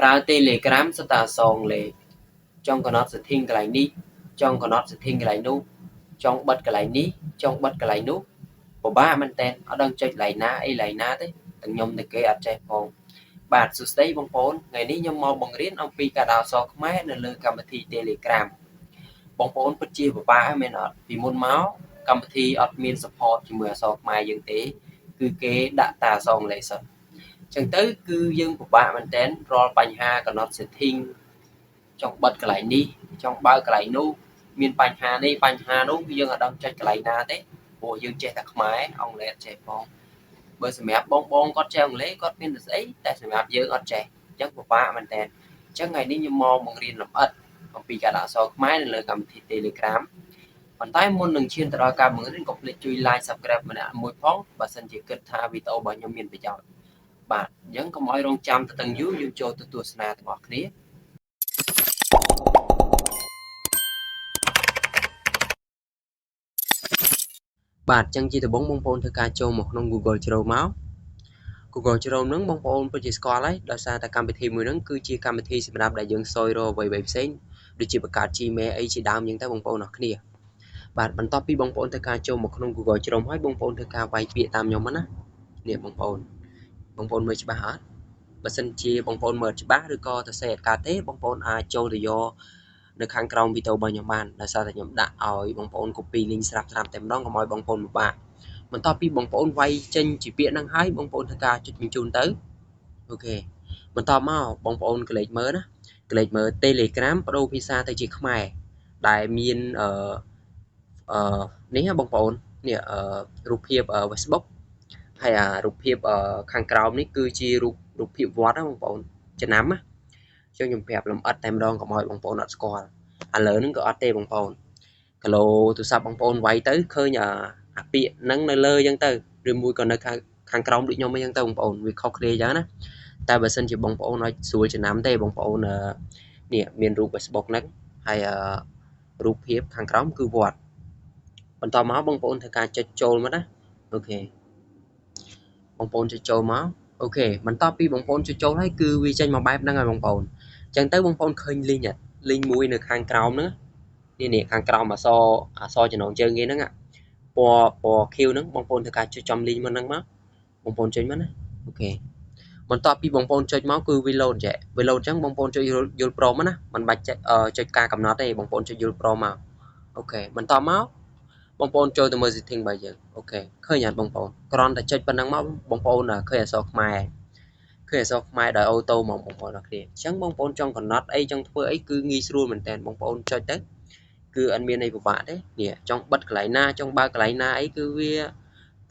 ប្រើ Telegram សិតតែសងលេខចង់កំណត់ setting កន្លែងនេះចង់កំណត់ setting កន្លែងនោះចង់បិទកន្លែងនេះចង់បិទកន្លែងនោះពិបាកមែនតើអត់ដឹងចុចកន្លែងណាអីកន្លែងណាទេទាំងខ្ញុំតែគេអត់ចេះផងបាទសួស្តីបងប្អូនថ្ងៃនេះខ្ញុំមកបង្រៀនអំពីការដាក់អក្សរខ្មែរនៅលើកម្មវិធី Telegram បងប្អូនពិតជាពិបាកមែនអត់ពីមុនមកកម្មវិធីអត់មាន support ជាមួយអក្សរខ្មែរយើងទេគឺគេដាក់តែអក្សរអង់គ្លេសសុទ្ធចឹងទៅគឺយើងពិបាកមែនតើរាល់បញ្ហាកំណត់ setting ចង់បិទកន្លែងនេះចង់បើកកន្លែងនោះមានបញ្ហានេះបញ្ហានោះយើងអត់ដឹងចុចកន្លែងណាទេព្រោះយើងចេះតែខ្មែរអង់គ្លេសចេះផងបើសម្រាប់បងគាត់ចេះអង់គ្លេសគាត់មានតែស្អីតែសម្រាប់យើងអត់ចេះអញ្ចឹងពិបាកមែនតើអញ្ចឹងថ្ងៃនេះខ្ញុំមកបង្រៀនលម្អិតអំពីការដាក់អក្សរខ្មែរនៅលើកម្មវិធី Telegram ប៉ុន្តែមុននឹងឈានទៅដល់ការបង្រៀនកុំភ្លេចជួយ like subscribe ម្នាក់មួយផងបើសិនជាគិតថាវីដេអូរបស់ខ្ញុំមានប្រយោជន៍បាទអញ្ចឹងកុំឲ្យរងចាំទៅទាំងយូរយើងចូលទៅទស្សនាទាំងអស់គ្នាបាទអញ្ចឹងជាដំបូងបងប្អូនធ្វើការចូលមកក្នុង Google Chrome មក Google Chrome ហ្នឹងបងប្អូនពិតជាស្គាល់ហើយដោយសារតែកម្មវិធីមួយហ្នឹងគឺជាកម្មវិធីសម្រាប់ដែលយើងសយរកអ្វីៗផ្សេងដូចជាបង្កើត Gmail អីជាដើមអញ្ចឹងទៅបងប្អូនអរគ្នាបាទបន្ទាប់ពីបងប្អូនធ្វើការចូលមកក្នុង Google Chrome ហើយបងប្អូនធ្វើការវាយពាក្យតាមខ្ញុំណានេះបងប្អូនមើលច្បាស់អត់បើសិនជាបងប្អូនមើលច្បាស់ឬក៏ទៅសេអត់កើតទេបងប្អូនអាចចូលទៅយកនៅខាងក្រោមវីដេអូរបស់ខ្ញុំបានដោយសារតែខ្ញុំដាក់ឲ្យបងប្អូន copy link ស្រាប់តែម្ដងកុំឲ្យបងប្អូនពិបាកបន្ទាប់ពីបងប្អូនវាយចេញជាពាក្យហ្នឹងហើយបងប្អូនធ្វើការចុចបញ្ជូនទៅអូខេបន្តមកបងប្អូនកលេចមើលណាកលេចមើល Telegram បដូរភាសាទៅជាខ្មែរដែលមាននេះណាបងប្អូននេះរូបភាព Facebook ហើយរូបភាពខាងក្រោមនេះគឺជារូបភាពវត្តណាបងប្អូនចំណាំណាខ្ញុំប្រាប់លម្អិតតែម្ដងកុំឲ្យបងប្អូនអត់ស្គាល់ឥឡូវហ្នឹងក៏អត់ទេបងប្អូនកាឡូទូរស័ព្ទបងប្អូនវាយទៅឃើញអាពាក្យហ្នឹងនៅលើអញ្ចឹងទៅឬមួយក៏នៅខាងក្រោមដូចខ្ញុំអញ្ចឹងទៅបងប្អូនវាខុសគ្នាអញ្ចឹងណាតែបើសិនជាបងប្អូនឲ្យស្រួលចំណាំទេបងប្អូននេះមានរូប Facebook ហ្នឹងហើយរូបភាពខាងក្រោមគឺវត្តបន្តមកបងប្អូនធ្វើការចុចចូលមកណាអូខេបងប្អូនចុចចូលមកអូខេបន្ទាប់ពីបងប្អូនចុចចូលហើយគឺវាចេញមកបែបហ្នឹងហើយបងប្អូនអញ្ចឹងទៅបងប្អូនឃើញ link មួយនៅខាងក្រោមហ្នឹងនេះខាងក្រោមអក្សរចំណងជើងគេហ្នឹងពណ៌ខៀវហ្នឹងបងប្អូនធ្វើការចុចចំ link មកហ្នឹងមកបងប្អូនចុចមកណាអូខេបន្ទាប់ពីបងប្អូនចុចមកគឺវា load ចេះវា load អញ្ចឹងបងប្អូនចុចយល់ព្រមណាមិនបាច់ចុចការកំណត់ទេបងប្អូនចុចយល់ព្រមមកអូខេបន្តមកបងប្អូនចូលទៅមើល setting របស់យើងអូខេឃើញអត់បងប្អូនគ្រាន់តែចុចប៉ុណ្ណឹងមកបងប្អូនឃើញអក្សរខ្មែរដោយអូតូមកបងប្អូនអរគ្នាអញ្ចឹងបងប្អូនចង់កំណត់អីចង់ធ្វើអីគឺងាយស្រួលមែនតើបងប្អូនចុចទៅគឺអត់មានអីពិបាកទេនេះចង់បិទកន្លែងណាចង់បើកកន្លែងណាអីគឺវា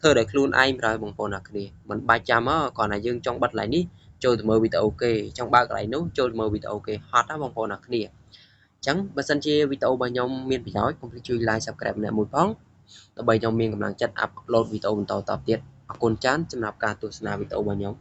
ធ្វើដោយខ្លួនឯងប្រហែលបងប្អូនអរគ្នាមិនបាច់ចាំគ្រាន់តែយើងចង់បិទកន្លែងនេះចូលទៅមើលវីដេអូគេចង់បើកកន្លែងនោះចូលទៅមើលវីដេអូគេហត់ណាបងប្អូនអរគ្នាអញ្ចឹងបើសិនជាវីដេអូរបស់ខ្ញុំមានប្រយោជន៍កុំភ្លេចជួយ like subscribe ម្នាក់មួយផងដើម្បីខ្ញុំមានកម្លាំងចិត្ត upload វីដេអូបន្តតទៀតអរគុណច្រើនសម្រាប់ការទស្សនាវីដេអូរបស់ខ្ញុំ